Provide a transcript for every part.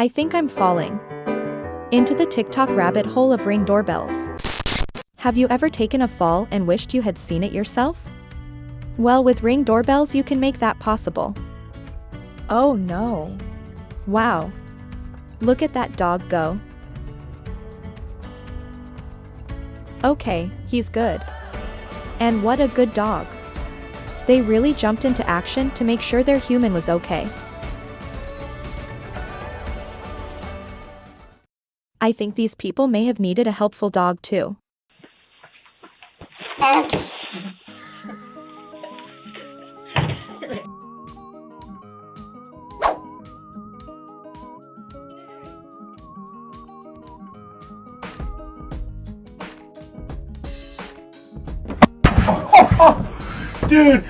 I think I'm falling into the TikTok rabbit hole of Ring doorbells. Have you ever taken a fall and wished you had seen it yourself? Well, with Ring doorbells you can make that possible. Oh no. Wow. Look at that dog go. Okay, he's good. And what a good dog. They really jumped into action to make sure their human was okay. I think these people may have needed a helpful dog too. Dude,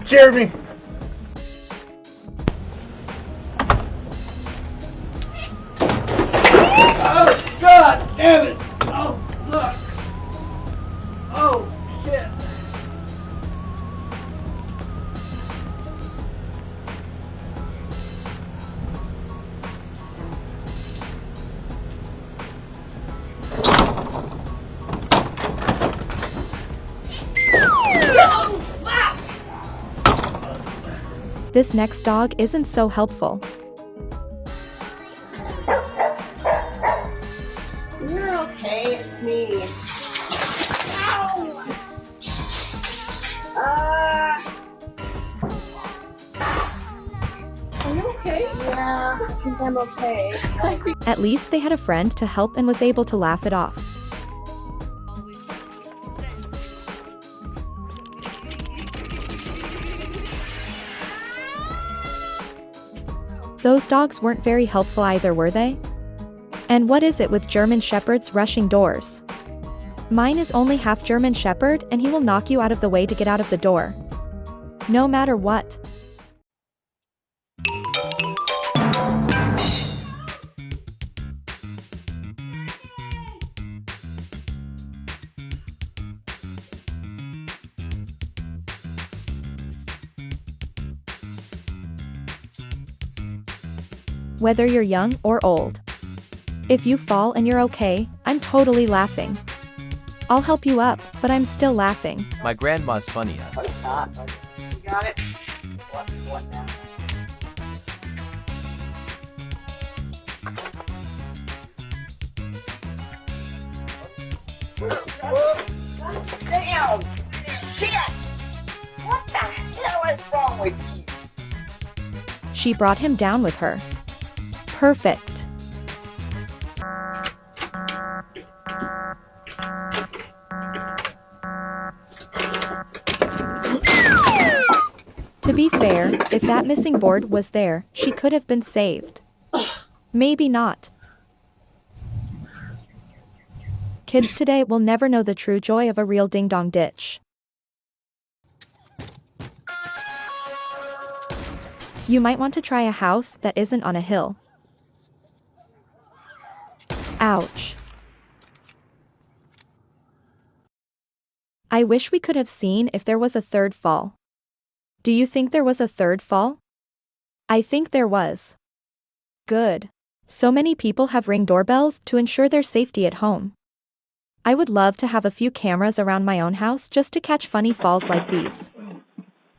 Jeremy. Oh, God damn it. Oh, look. Oh, shit. This next dog isn't so helpful. You're okay, it's me. Ow! Are you okay? Yeah, I think I'm okay. At least they had a friend to help and was able to laugh it off. Those dogs weren't very helpful either, were they? And what is it with German Shepherds rushing doors? Mine is only half German Shepherd and he will knock you out of the way to get out of the door. No matter what. Whether you're young or old. If you fall and you're okay, I'm totally laughing. I'll help you up, but I'm still laughing. My grandma's funny as. You got it? What now? Damn! Shit! What the hell is wrong with you? She brought him down with her. Perfect. To be fair, if that missing board was there, she could have been saved. Maybe not. Kids today will never know the true joy of a real ding-dong ditch. You might want to try a house that isn't on a hill. Ouch. I wish we could have seen if there was a third fall. Do you think there was a third fall? I think there was. Good. So many people have Ring doorbells to ensure their safety at home. I would love to have a few cameras around my own house just to catch funny falls like these.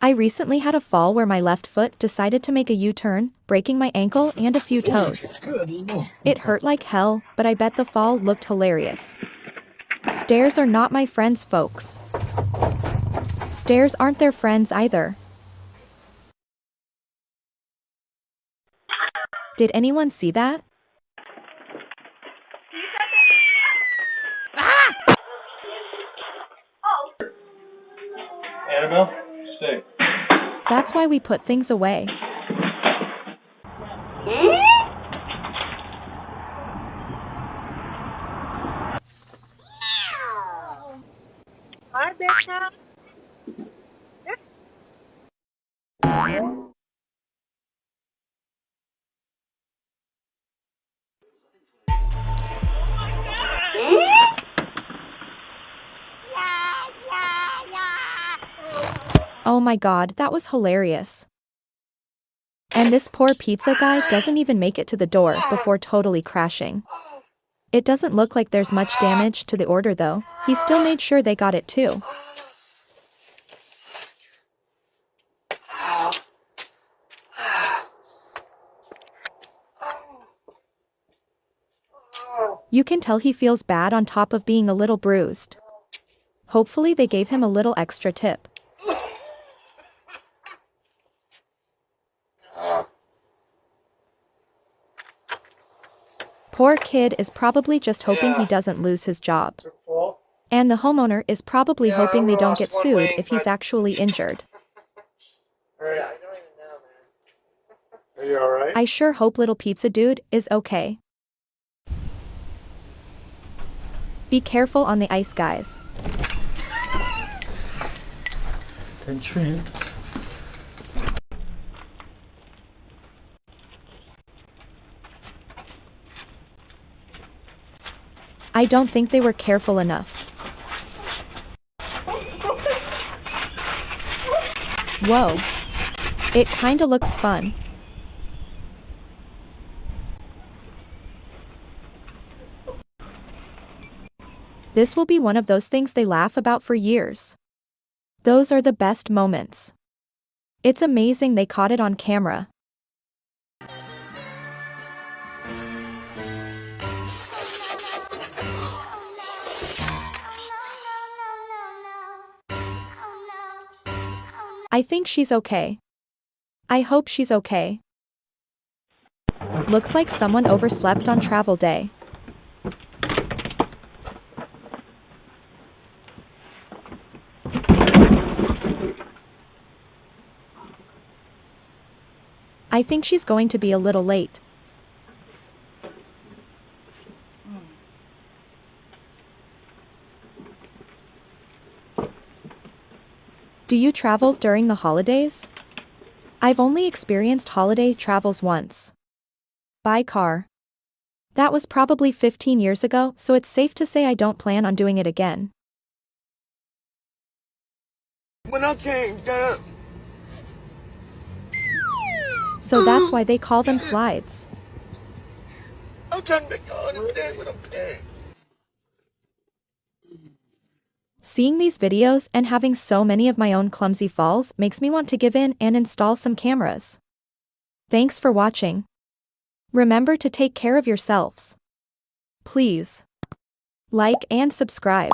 I recently had a fall where my left foot decided to make a U-turn, breaking my ankle and a few toes. It hurt like hell, but I bet the fall looked hilarious. Stairs are not my friends, folks. Stairs aren't their friends either. Did anyone see that? Annabelle, stay. That's why we put things away. Hi, Becca. Oh my god, that was hilarious. And this poor pizza guy doesn't even make it to the door before totally crashing. It doesn't look like there's much damage to the order though. He still made sure they got it too. You can tell he feels bad on top of being a little bruised. Hopefully they gave him a little extra tip. Poor kid is probably just hoping he doesn't lose his job. And the homeowner is probably hoping they don't get sued if he's actually injured. Are you alright? I sure hope little pizza dude is okay. Be careful on the ice, guys. Attention. I don't think they were careful enough. Whoa. It kinda looks fun. This will be one of those things they laugh about for years. Those are the best moments. It's amazing they caught it on camera. I think she's okay. I hope she's okay. Looks like someone overslept on travel day. I think she's going to be a little late. Do you travel during the holidays? I've only experienced holiday travels once. By car. That was probably 15 years ago, so it's safe to say I don't plan on doing it again. When I came down. So that's why they call them slides. I'm trying to make all this day with a pen. Seeing these videos and having so many of my own clumsy falls makes me want to give in and install some cameras. Thanks for watching. Remember to take care of yourselves. Please like and subscribe.